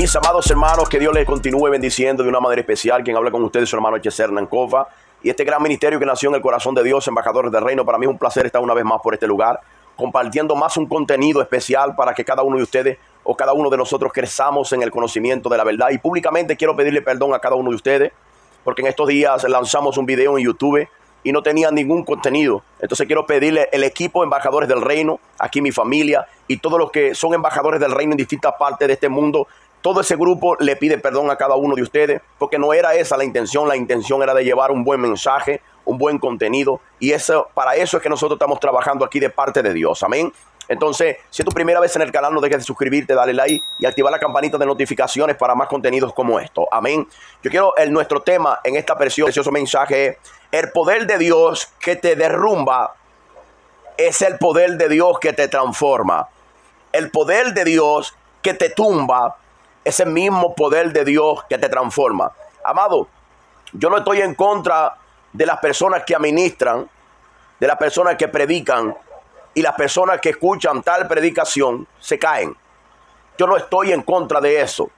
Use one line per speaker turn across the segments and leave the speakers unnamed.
Mis amados hermanos, que Dios les continúe bendiciendo de una manera especial. Quien habla con ustedes es su hermano Yeser Nankova. Y este gran ministerio que nació en el corazón de Dios, embajadores del reino, para mí es un placer estar una vez más por este lugar, compartiendo más un contenido especial para que cada uno de ustedes o cada uno de nosotros crezamos en el conocimiento de la verdad. Y públicamente quiero pedirle perdón a cada uno de ustedes, porque en estos días lanzamos un video en YouTube y no tenía ningún contenido. Entonces quiero pedirle el equipo embajadores del reino, aquí mi familia y todos los que son embajadores del reino en distintas partes de este mundo, todo ese grupo le pide perdón a cada uno de ustedes, porque no era esa la intención era de llevar un buen mensaje, un buen contenido, y para eso es que nosotros estamos trabajando aquí de parte de Dios, amén. Entonces, si es tu primera vez en el canal, no dejes de suscribirte, dale like y activar la campanita de notificaciones para más contenidos como esto, amén. Yo quiero, nuestro tema en esta precioso mensaje es: el poder de Dios que te derrumba es el poder de Dios que te transforma. El poder de Dios que te tumba es el mismo poder de Dios que te transforma. Amado, yo no estoy en contra de las personas que administran, de las personas que predican, y las personas que escuchan tal predicación se caen. Yo no estoy en contra de eso.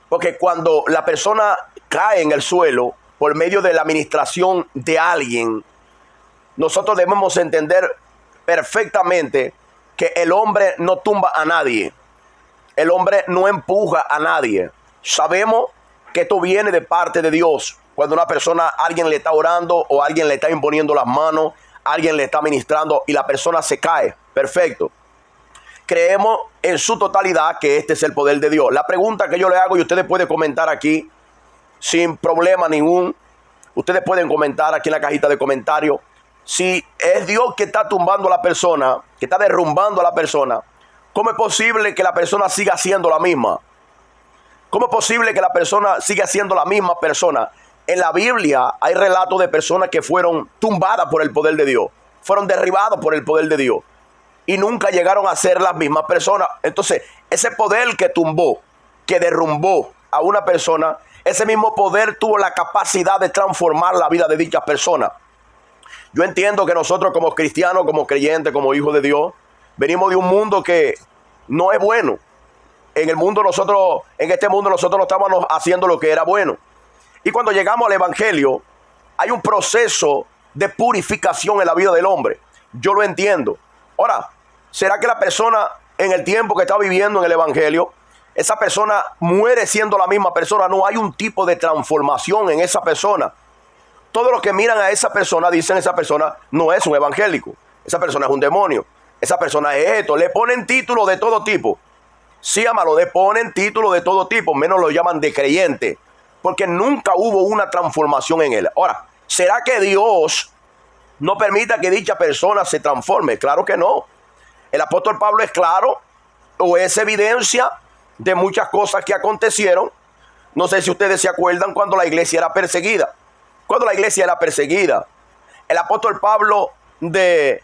Porque cuando la persona cae en el suelo por medio de la administración de alguien, nosotros debemos entender perfectamente que el hombre no tumba a nadie. El hombre no empuja a nadie. Sabemos que esto viene de parte de Dios. Cuando una persona, alguien le está orando o alguien le está imponiendo las manos, alguien le está ministrando y la persona se cae. Perfecto. Creemos en su totalidad que este es el poder de Dios. La pregunta que yo le hago, y ustedes pueden comentar aquí sin problema ningún. Ustedes pueden comentar aquí en la cajita de comentarios. Si es Dios que está tumbando a la persona, que está derrumbando a la persona, ¿cómo es posible que la persona siga siendo la misma? ¿Cómo es posible que la persona siga siendo la misma persona? En la Biblia hay relatos de personas que fueron tumbadas por el poder de Dios, fueron derribadas por el poder de Dios y nunca llegaron a ser las mismas personas. Entonces, ese poder que tumbó, que derrumbó a una persona, ese mismo poder tuvo la capacidad de transformar la vida de dichas personas. Yo entiendo que nosotros como cristianos, como creyentes, como hijos de Dios, venimos de un mundo que no es bueno. En este mundo nosotros no estábamos haciendo lo que era bueno. Y cuando llegamos al evangelio, hay un proceso de purificación en la vida del hombre. Yo lo entiendo. Ahora, ¿será que la persona en el tiempo que está viviendo en el evangelio, esa persona muere siendo la misma persona? No hay un tipo de transformación en esa persona. Todos los que miran a esa persona dicen: esa persona no es un evangélico. Esa persona es un demonio. Esa persona es esto. Le ponen títulos de todo tipo. Sí, amado, le ponen títulos de todo tipo. Menos lo llaman de creyente, porque nunca hubo una transformación en él. Ahora, ¿será que Dios no permita que dicha persona se transforme? Claro que no. El apóstol Pablo es claro, o es evidencia de muchas cosas que acontecieron. No sé si ustedes se acuerdan cuando la iglesia era perseguida. Cuando la iglesia era perseguida, el apóstol Pablo de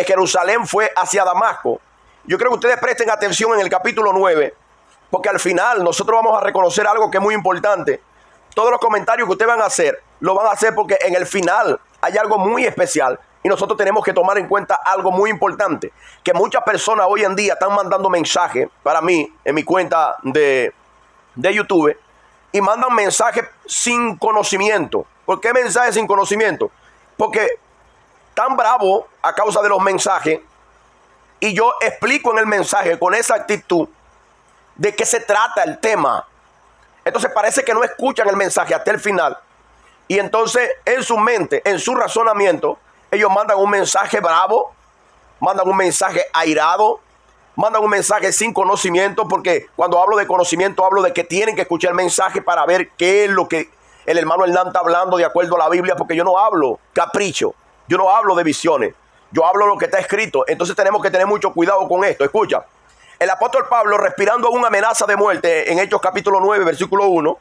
Jerusalén fue hacia Damasco. Yo creo que ustedes presten atención en el capítulo 9, porque al final nosotros vamos a reconocer algo que es muy importante. Todos los comentarios que ustedes van a hacer, lo van a hacer porque en el final hay algo muy especial y nosotros tenemos que tomar en cuenta algo muy importante. Que muchas personas hoy en día están mandando mensajes para mí en mi cuenta de YouTube y mandan mensajes sin conocimiento. ¿Por qué mensajes sin conocimiento? Porque tan bravo a causa de los mensajes, y yo explico en el mensaje con esa actitud de qué se trata el tema. Entonces parece que no escuchan el mensaje hasta el final. Y entonces en su mente, en su razonamiento, ellos mandan un mensaje bravo, mandan un mensaje airado, mandan un mensaje sin conocimiento, porque cuando hablo de conocimiento hablo de que tienen que escuchar el mensaje para ver qué es lo que el hermano Hernán está hablando de acuerdo a la Biblia, porque yo no hablo capricho, yo no hablo de visiones, yo hablo lo que está escrito. Entonces tenemos que tener mucho cuidado con esto. Escucha, el apóstol Pablo, respirando una amenaza de muerte en Hechos capítulo 9, versículo 1,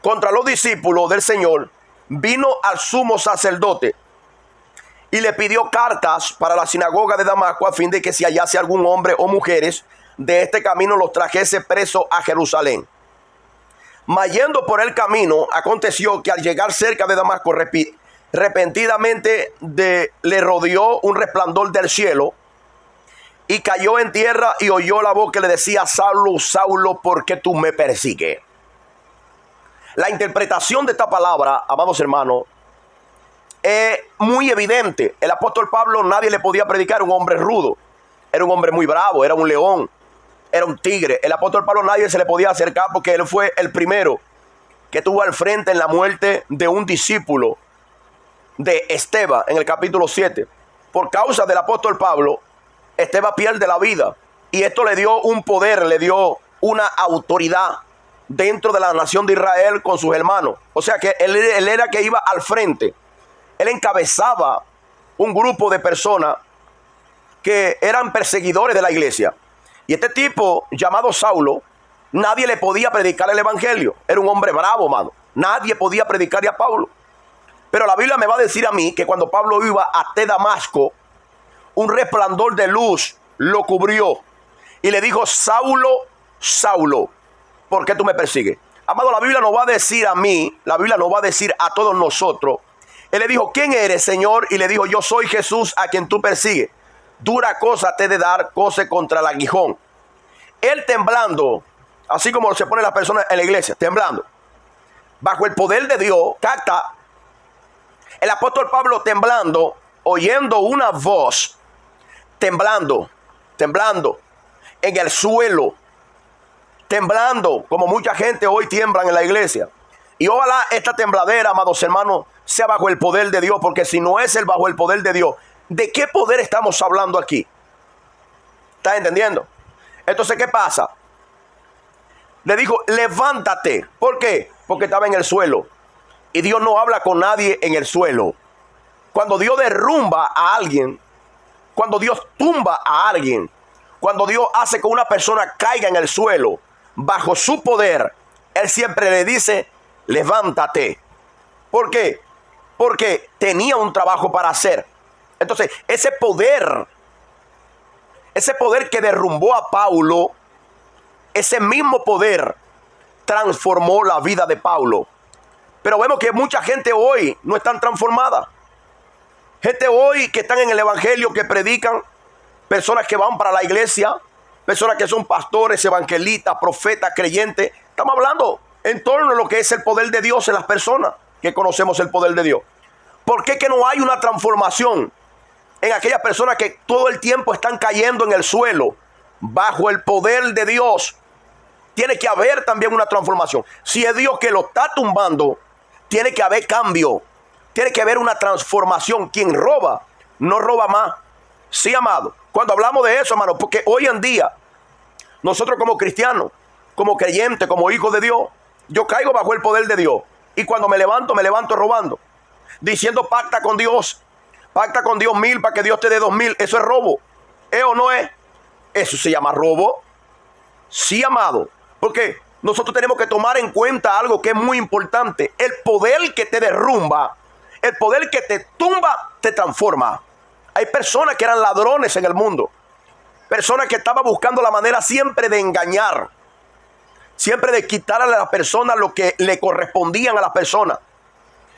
contra los discípulos del Señor, vino al sumo sacerdote y le pidió cartas para la sinagoga de Damasco, a fin de que si hallase algún hombre o mujeres de este camino, los trajese preso a Jerusalén. Mas yendo por el camino, aconteció que al llegar cerca de Damasco, repentinamente le rodeó un resplandor del cielo, y cayó en tierra y oyó la voz que le decía: Saulo, Saulo, ¿por qué tú me persigues? La interpretación de esta palabra, amados hermanos, es muy evidente. El apóstol Pablo nadie le podía predicar, era un hombre rudo, era un hombre muy bravo, era un león, era un tigre. El apóstol Pablo nadie se le podía acercar porque él fue el primero que tuvo al frente en la muerte de un discípulo de Esteban en el capítulo 7. Por causa del apóstol Pablo, Esteban pierde la vida y esto le dio un poder, le dio una autoridad dentro de la nación de Israel con sus hermanos. O sea que él era que iba al frente. Él encabezaba un grupo de personas que eran perseguidores de la iglesia. Y este tipo llamado Saulo, nadie le podía predicar el evangelio. Era un hombre bravo, mano. Nadie podía predicarle a Pablo. Pero la Biblia me va a decir a mí que cuando Pablo iba hasta Damasco, un resplandor de luz lo cubrió y le dijo: Saulo, Saulo, ¿por qué tú me persigues? Amado, la Biblia nos va a decir a mí, la Biblia nos va a decir a todos nosotros. Él le dijo: ¿quién eres, Señor? Y le dijo: yo soy Jesús a quien tú persigues. Dura cosa te he de dar, cose contra el aguijón. Él temblando, así como se ponen las personas en la iglesia, temblando, bajo el poder de Dios, capta. El apóstol Pablo temblando, oyendo una voz, temblando en el suelo, temblando como mucha gente hoy tiemblan en la iglesia. Y ojalá esta tembladera, amados hermanos, sea bajo el poder de Dios, porque si no es bajo el poder de Dios, ¿de qué poder estamos hablando aquí? ¿Estás entendiendo? Entonces, ¿qué pasa? Le dijo: levántate. ¿Por qué? Porque estaba en el suelo. Y Dios no habla con nadie en el suelo. Cuando Dios derrumba a alguien, cuando Dios tumba a alguien, cuando Dios hace que una persona caiga en el suelo, bajo su poder, Él siempre le dice: levántate. ¿Por qué? Porque tenía un trabajo para hacer. Entonces, ese poder que derrumbó a Pablo, ese mismo poder transformó la vida de Pablo. Pero vemos que mucha gente hoy no están transformada. Gente hoy que están en el evangelio, que predican, personas que van para la iglesia, personas que son pastores, evangelistas, profetas, creyentes. Estamos hablando en torno a lo que es el poder de Dios en las personas que conocemos el poder de Dios. ¿Por qué que no hay una transformación en aquellas personas que todo el tiempo están cayendo en el suelo bajo el poder de Dios? Tiene que haber también una transformación. Si es Dios que lo está tumbando, tiene que haber cambio. Tiene que haber una transformación. Quien roba, no roba más. Sí, amado. Cuando hablamos de eso, hermano, porque hoy en día, nosotros como cristianos, como creyentes, como hijos de Dios, yo caigo bajo el poder de Dios. Y cuando me levanto robando. Diciendo: pacta con Dios 1000 para que Dios te dé 2000. Eso es robo. ¿Es o no es? Eso se llama robo. Sí, amado. Porque nosotros tenemos que tomar en cuenta algo que es muy importante. El poder que te derrumba, el poder que te tumba, te transforma. Hay personas que eran ladrones en el mundo. Personas que estaban buscando la manera siempre de engañar. Siempre de quitarle a las personas lo que le correspondían a las personas.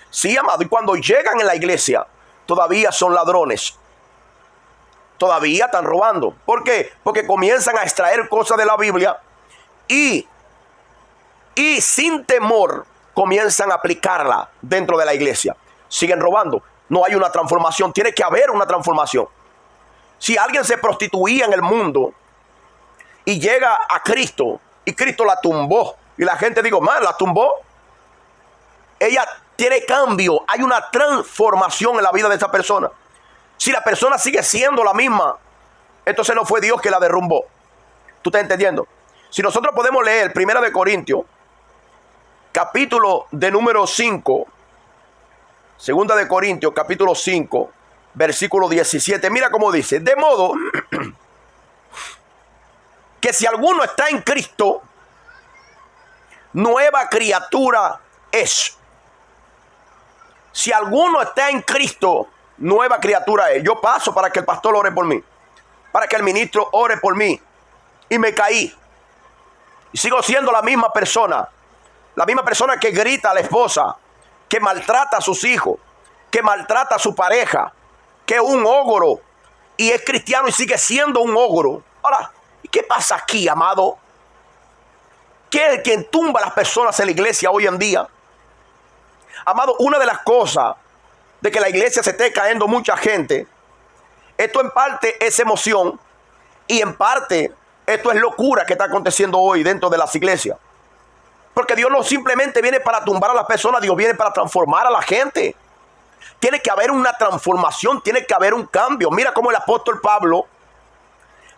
Sí, amado. Y cuando llegan en la iglesia, todavía son ladrones. Todavía están robando. ¿Por qué? Porque comienzan a extraer cosas de la Biblia y sin temor comienzan a aplicarla dentro de la iglesia. Siguen robando. No hay una transformación. Tiene que haber una transformación. Si alguien se prostituía en el mundo y llega a Cristo y Cristo la tumbó y la gente digo: man, la tumbó. Ella tiene cambio. Hay una transformación en la vida de esa persona. Si la persona sigue siendo la misma, entonces no fue Dios que la derrumbó. ¿Tú estás entendiendo? Si nosotros podemos leer 1 Corintios, capítulo de número 5, 2 Corintios, capítulo 5, versículo 17. Mira cómo dice: de modo que si alguno está en Cristo, nueva criatura es. Si alguno está en Cristo, nueva criatura es. Yo paso para que el pastor ore por mí, para que el ministro ore por mí, y me caí. Y sigo siendo la misma persona que grita a la esposa, que maltrata a sus hijos, que maltrata a su pareja, que es un ogro y es cristiano y sigue siendo un ogro. Ahora, ¿qué pasa aquí, amado? ¿Qué es quien tumba a las personas en la iglesia hoy en día? Amado, una de las cosas de que la iglesia se esté cayendo mucha gente, esto en parte es emoción y en parte esto es locura que está aconteciendo hoy dentro de las iglesias. Porque Dios no simplemente viene para tumbar a las personas, Dios viene para transformar a la gente. Tiene que haber una transformación, tiene que haber un cambio. Mira cómo el apóstol Pablo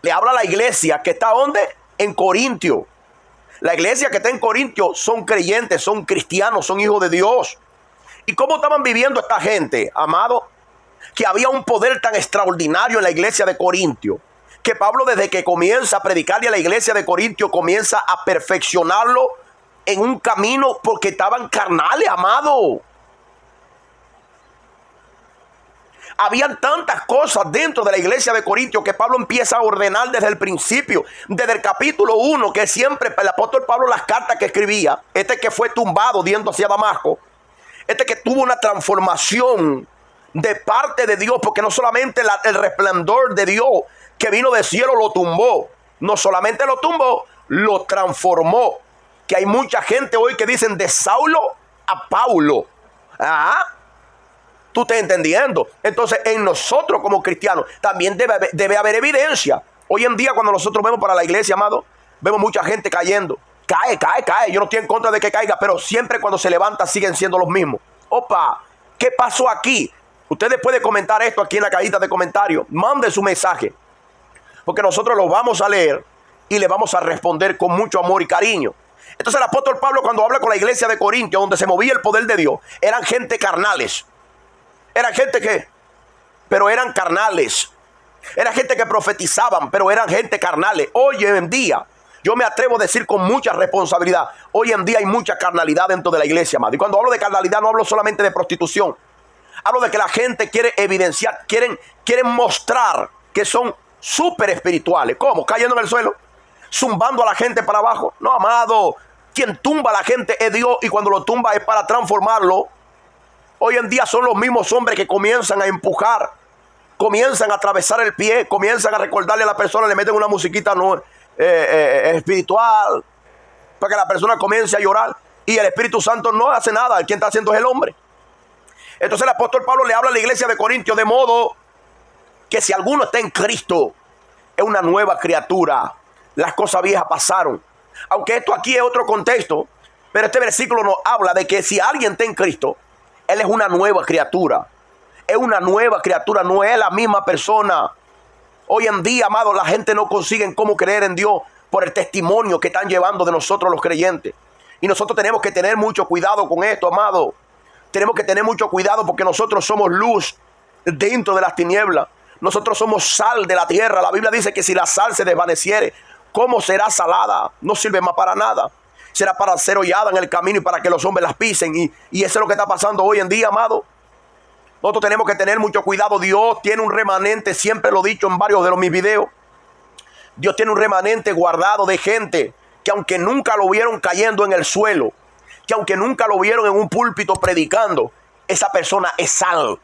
le habla a la iglesia que está ¿dónde? En Corintio. La iglesia que está en Corintio son creyentes, son cristianos, son hijos de Dios. ¿Y cómo estaban viviendo esta gente, amado? Que había un poder tan extraordinario en la iglesia de Corintio, que Pablo desde que comienza a predicarle a la iglesia de Corintio, comienza a perfeccionarlo en un camino porque estaban carnales, amado. Habían tantas cosas dentro de la iglesia de Corintio que Pablo empieza a ordenar desde el principio, desde el capítulo 1, que siempre el apóstol Pablo, las cartas que escribía, este que fue tumbado yendo hacia Damasco, este que tuvo una transformación de parte de Dios, porque no solamente el resplandor de Dios que vino del cielo lo tumbó, no solamente lo tumbó, lo transformó. Que hay mucha gente hoy que dicen de Saulo a Paulo. ¿Tú estás entendiendo? Entonces en nosotros como cristianos también debe haber evidencia. Hoy en día cuando nosotros vemos para la iglesia, amado, vemos mucha gente cayendo. Cae. Yo no estoy en contra de que caiga, pero siempre cuando se levanta siguen siendo los mismos. Opa, ¿qué pasó aquí? Ustedes pueden comentar esto aquí en la cajita de comentarios. Manden su mensaje, porque nosotros lo vamos a leer y le vamos a responder con mucho amor y cariño. Entonces el apóstol Pablo, cuando habla con la iglesia de Corintio, donde se movía el poder de Dios, eran gente carnales. Eran gente pero eran carnales. Era gente que profetizaban, pero eran gente carnales. Hoy en día, yo me atrevo a decir con mucha responsabilidad, hoy en día hay mucha carnalidad dentro de la iglesia, amado. Y cuando hablo de carnalidad no hablo solamente de prostitución. Hablo de que la gente quiere evidenciar, quieren mostrar que son súper espirituales. ¿Cómo? Cayendo en el suelo, zumbando a la gente para abajo. No, amado, quien tumba a la gente es Dios, y cuando lo tumba es para transformarlo. Hoy en día son los mismos hombres que comienzan a empujar, comienzan a atravesar el pie, comienzan a recordarle a la persona, le meten una musiquita espiritual para que la persona comience a llorar, y el Espíritu Santo no hace nada. Quien está haciendo es el hombre. Entonces el apóstol Pablo le habla a la iglesia de Corintios de modo que si alguno está en Cristo, es una nueva criatura. Las cosas viejas pasaron. Aunque esto aquí es otro contexto, pero este versículo nos habla de que si alguien está en Cristo, él es una nueva criatura. Es una nueva criatura, no es la misma persona. Hoy en día, amado, la gente no consigue cómo creer en Dios por el testimonio que están llevando de nosotros los creyentes. Y nosotros tenemos que tener mucho cuidado con esto, amado. Tenemos que tener mucho cuidado porque nosotros somos luz dentro de las tinieblas. Nosotros somos sal de la tierra. La Biblia dice que si la sal se desvaneciere, ¿cómo será salada? No sirve más para nada. Será para ser hollada en el camino y para que los hombres las pisen. Y eso es lo que está pasando hoy en día, amado. Nosotros tenemos que tener mucho cuidado. Dios tiene un remanente, siempre lo he dicho en varios de mis videos. Dios tiene un remanente guardado de gente que aunque nunca lo vieron cayendo en el suelo, que aunque nunca lo vieron en un púlpito predicando, esa persona es sal.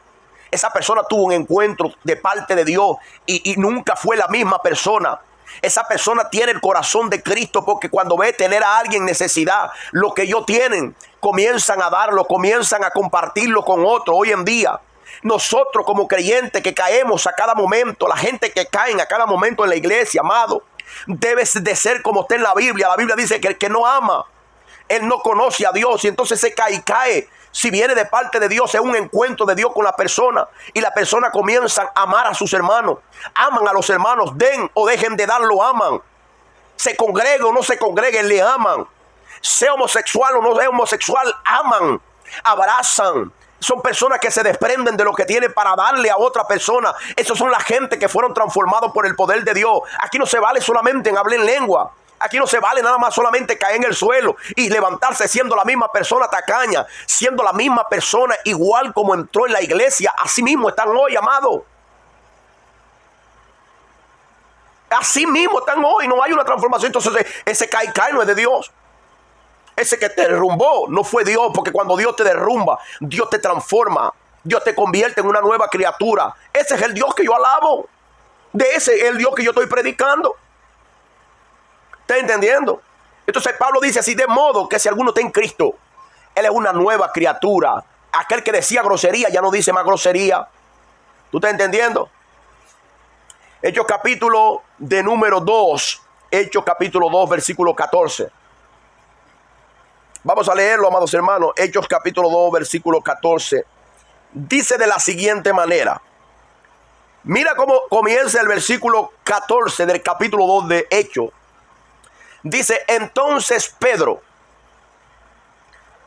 Esa persona tuvo un encuentro de parte de Dios y nunca fue la misma persona. Esa persona tiene el corazón de Cristo, porque cuando ve tener a alguien en necesidad, lo que ellos tienen, comienzan a darlo, comienzan a compartirlo con otros. Hoy en día, nosotros como creyentes que caemos a cada momento, la gente que cae a cada momento en la iglesia, amado, debe de ser como está en la Biblia. La Biblia dice que el que no ama, él no conoce a Dios, y entonces se cae y cae. Si viene de parte de Dios, es un encuentro de Dios con la persona, y la persona comienza a amar a sus hermanos. Aman a los hermanos, den o dejen de dar, lo aman. Se congregue o no se congregue, le aman. Sea homosexual o no sea homosexual, aman, abrazan. Son personas que se desprenden de lo que tienen para darle a otra persona. Esos son la gente que fueron transformados por el poder de Dios. Aquí no se vale solamente en hablar en lengua. Aquí no se vale nada más solamente caer en el suelo y levantarse siendo la misma persona tacaña, siendo la misma persona igual como entró en la iglesia. Así mismo están hoy, amados. Así mismo están hoy. No hay una transformación. Entonces ese cae no es de Dios. Ese que te derrumbó no fue Dios, porque cuando Dios te derrumba, Dios te transforma. Dios te convierte en una nueva criatura. Ese es el Dios que yo alabo. De ese es el Dios que yo estoy predicando. ¿Está entendiendo? Entonces Pablo dice así: de modo que si alguno está en Cristo, él es una nueva criatura. Aquel que decía grosería ya no dice más grosería. ¿Tú estás entendiendo? Hechos capítulo de número 2. Hechos capítulo 2, versículo 14. Vamos a leerlo, amados hermanos. Hechos capítulo 2, versículo 14. Dice de la siguiente manera. Mira cómo comienza el versículo 14 del capítulo 2 de Hechos. Dice: entonces Pedro,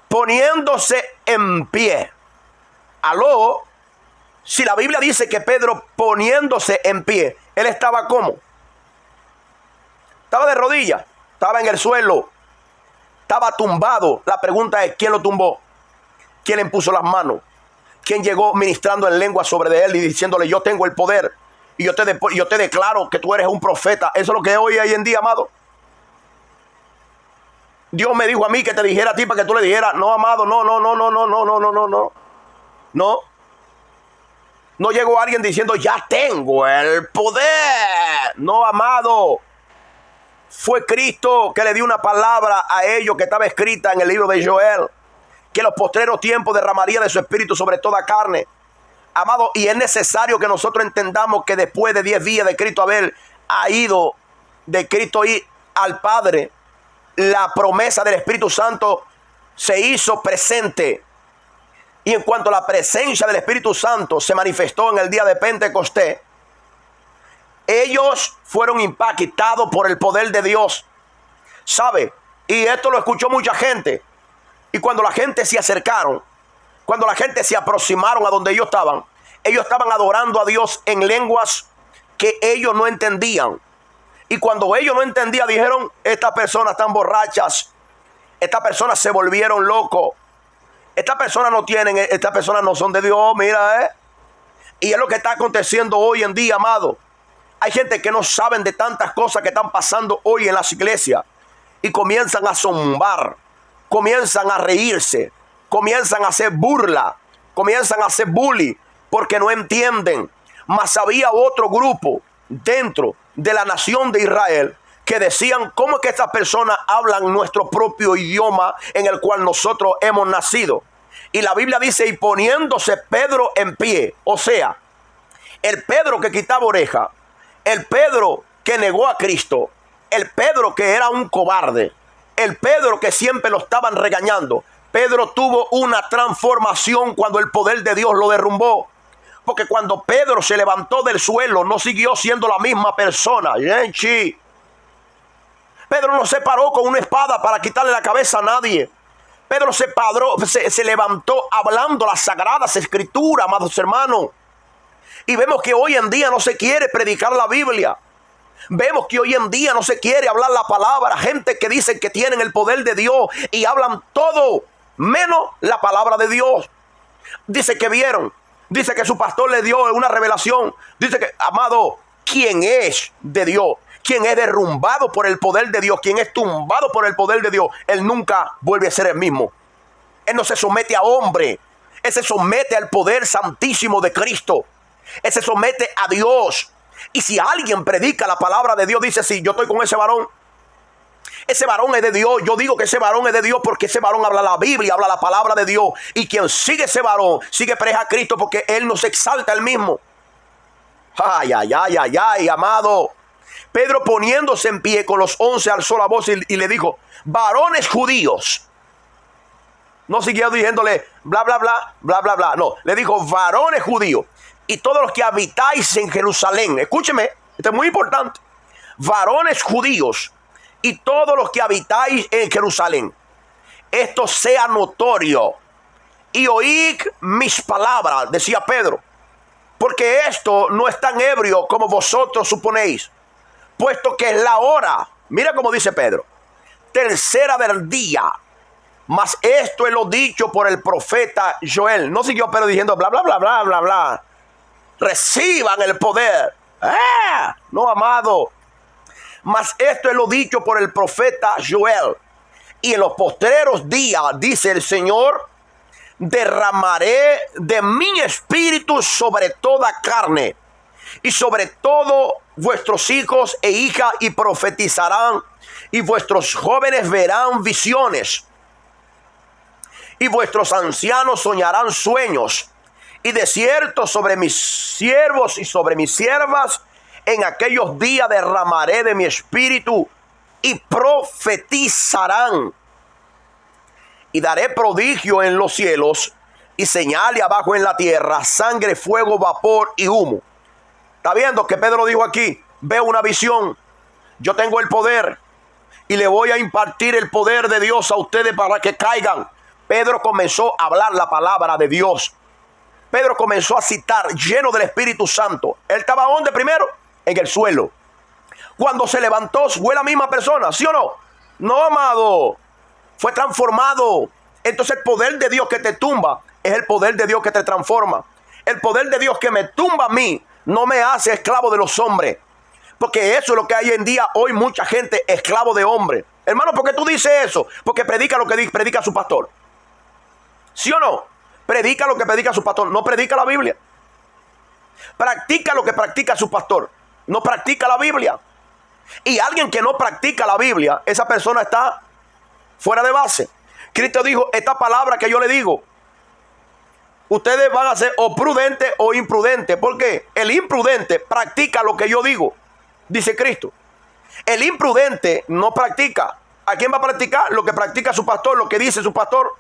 poniéndose en pie. Aló, si la Biblia dice que Pedro poniéndose en pie, él estaba ¿cómo? Estaba de rodillas, estaba en el suelo, estaba tumbado. La pregunta es: ¿quién lo tumbó? ¿Quién le impuso las manos? ¿Quién llegó ministrando en lengua sobre él y diciéndole: yo tengo el poder y yo te declaro que tú eres un profeta? Eso es lo que hoy en día, amado. Dios me dijo a mí que te dijera a ti para que tú le dijeras. No, amado, no. No llegó alguien diciendo: ya tengo el poder. No, amado. Fue Cristo que le dio una palabra a ellos que estaba escrita en el libro de Joel, que en los postreros tiempos derramaría de su espíritu sobre toda carne. Amado, y es necesario que nosotros entendamos que después de 10 días de Cristo haber ido, de Cristo ir al Padre, la promesa del Espíritu Santo se hizo presente. Y en cuanto a la presencia del Espíritu Santo se manifestó en el día de Pentecostés, ellos fueron impactados por el poder de Dios. ¿Sabe? Y esto lo escuchó mucha gente. Y cuando la gente se acercaron, cuando la gente se aproximaron a donde ellos estaban adorando a Dios en lenguas que ellos no entendían. Y cuando ellos no entendían, dijeron: estas personas están borrachas, estas personas se volvieron locos, estas personas no son de Dios. Mira, y es lo que está aconteciendo hoy en día, amado. Hay gente que no saben de tantas cosas que están pasando hoy en las iglesias y comienzan a zombar, comienzan a reírse, comienzan a hacer burla, comienzan a hacer bullying porque no entienden. Mas había otro grupo dentro de la nación de Israel que decían: ¿cómo es que estas personas hablan nuestro propio idioma en el cual nosotros hemos nacido? Y la Biblia dice: y poniéndose Pedro en pie. O sea, el Pedro que quitaba oreja, el Pedro que negó a Cristo, el Pedro que era un cobarde, el Pedro que siempre lo estaban regañando, Pedro tuvo una transformación cuando el poder de Dios lo derrumbó. Porque cuando Pedro se levantó del suelo, no siguió siendo la misma persona. Pedro no se paró con una espada para quitarle la cabeza a nadie. Pedro se levantó hablando las sagradas escrituras, amados hermanos. Y vemos que hoy en día no se quiere predicar la Biblia. Vemos que hoy en día no se quiere hablar la palabra. Gente que dicen que tienen el poder de Dios y hablan todo menos la palabra de Dios. Dice que vieron. Dice que su pastor le dio una revelación. Dice que, amado, quien es de Dios, quien es derrumbado por el poder de Dios, quien es tumbado por el poder de Dios, él nunca vuelve a ser el mismo. Él no se somete a hombre. Él se somete al poder santísimo de Cristo. Él se somete a Dios. Y si alguien predica la palabra de Dios, dice: sí, yo estoy con ese varón es de Dios. Yo digo que ese varón es de Dios porque ese varón habla la Biblia, habla la palabra de Dios. Y quien sigue ese varón, sigue preja a Cristo porque él no se exalta él mismo. Ay, amado. Pedro, poniéndose en pie con los 11, alzó la voz y le dijo: varones judíos. No siguió diciéndole bla, bla, bla, bla, bla, bla. No, le dijo: varones judíos y todos los que habitáis en Jerusalén. Escúcheme, esto es muy importante. Varones judíos y todos los que habitáis en Jerusalén, esto sea notorio y oíd mis palabras, decía Pedro, porque esto no es tan ebrio como vosotros suponéis, puesto que es la hora, mira cómo dice Pedro, tercera del día. Mas esto es lo dicho por el profeta Joel. No siguió Pedro diciendo bla, bla, bla, bla, bla, bla. Reciban el poder. No, amado. Mas esto es lo dicho por el profeta Joel. Y en los postreros días, dice el Señor, derramaré de mi espíritu sobre toda carne. Y sobre todo vuestros hijos e hijas y profetizarán, y vuestros jóvenes verán visiones, y vuestros ancianos soñarán sueños. Y de cierto sobre mis siervos y sobre mis siervas en aquellos días derramaré de mi espíritu, y profetizarán. Y daré prodigio en los cielos y señales abajo en la tierra, sangre, fuego, vapor y humo. ¿Está viendo que Pedro dijo aquí? Veo una visión. Yo tengo el poder y le voy a impartir el poder de Dios a ustedes para que caigan. Pedro comenzó a hablar la palabra de Dios. Pedro comenzó a citar, lleno del Espíritu Santo. Él estaba ¿dónde primero? En el suelo. Cuando se levantó, fue la misma persona, ¿sí o no? No, amado. Fue transformado. Entonces el poder de Dios que te tumba es el poder de Dios que te transforma. El poder de Dios que me tumba a mí no me hace esclavo de los hombres. Porque eso es lo que hay en día. Hoy mucha gente esclavo de hombres. Hermano, ¿por qué tú dices eso? Porque predica lo que predica su pastor. ¿Sí o no? Predica lo que predica su pastor. No predica la Biblia. Practica lo que practica su pastor. No practica la Biblia. Y alguien que no practica la Biblia, esa persona está fuera de base. Cristo dijo, esta palabra que yo le digo, ustedes van a ser o prudentes o imprudentes. ¿Por qué? El imprudente practica lo que yo digo, dice Cristo. El imprudente no practica. ¿A quién va a practicar? Lo que practica su pastor, lo que dice su pastor.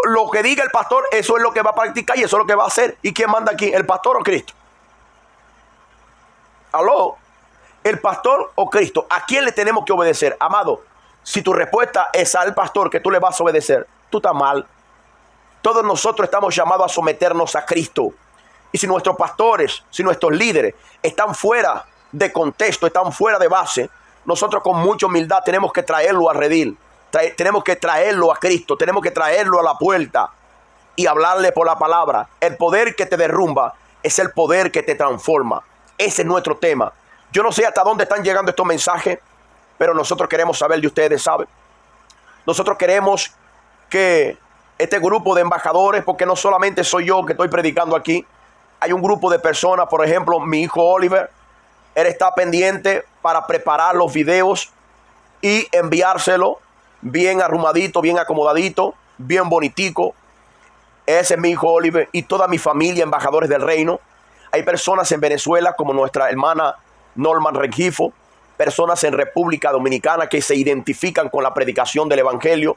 Lo que diga el pastor, eso es lo que va a practicar y eso es lo que va a hacer. ¿Y quién manda aquí? ¿El pastor o Cristo? ¿Aló? ¿El pastor o Cristo? ¿A quién le tenemos que obedecer? Amado, si tu respuesta es al pastor que tú le vas a obedecer, tú estás mal. Todos nosotros estamos llamados a someternos a Cristo. Y si nuestros pastores, si nuestros líderes están fuera de contexto, están fuera de base, nosotros con mucha humildad tenemos que traerlo a redil. Tenemos que traerlo a Cristo, tenemos que traerlo a la puerta y hablarle por la palabra. El poder que te derrumba es el poder que te transforma. Ese es nuestro tema. Yo no sé hasta dónde están llegando estos mensajes, pero nosotros queremos saber de ustedes, ¿saben? Nosotros queremos que este grupo de embajadores, porque no solamente soy yo que estoy predicando aquí, hay un grupo de personas, por ejemplo, mi hijo Oliver, él está pendiente para preparar los videos y enviárselo bien arrumadito, bien acomodadito, bien bonitico. Ese es mi hijo Oliver y toda mi familia, embajadores del reino. Hay personas en Venezuela como nuestra hermana Norman Rengifo, personas en República Dominicana que se identifican con la predicación del evangelio.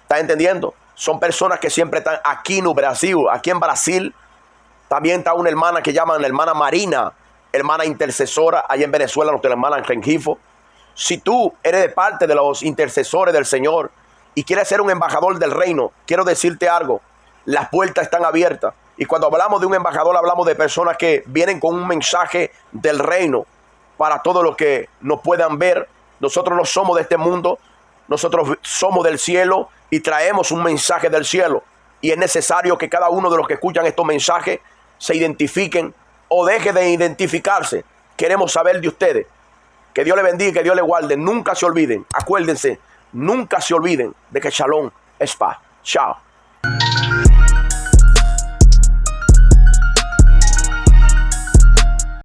¿Estás entendiendo? Son personas que siempre están aquí en Brasil. Aquí en Brasil también está una hermana que llaman la hermana Marina, hermana intercesora, allá en Venezuela, nuestra hermana Rengifo. Si tú eres de parte de los intercesores del Señor y quieres ser un embajador del reino, quiero decirte algo. Las puertas están abiertas. Y cuando hablamos de un embajador, hablamos de personas que vienen con un mensaje del reino para todos los que nos puedan ver. Nosotros no somos de este mundo, nosotros somos del cielo y traemos un mensaje del cielo. Y es necesario que cada uno de los que escuchan estos mensajes se identifiquen o deje de identificarse. Queremos saber de ustedes. Que Dios les bendiga, que Dios les guarde. Nunca se olviden, acuérdense, nunca se olviden de que Shalom es paz. Chao.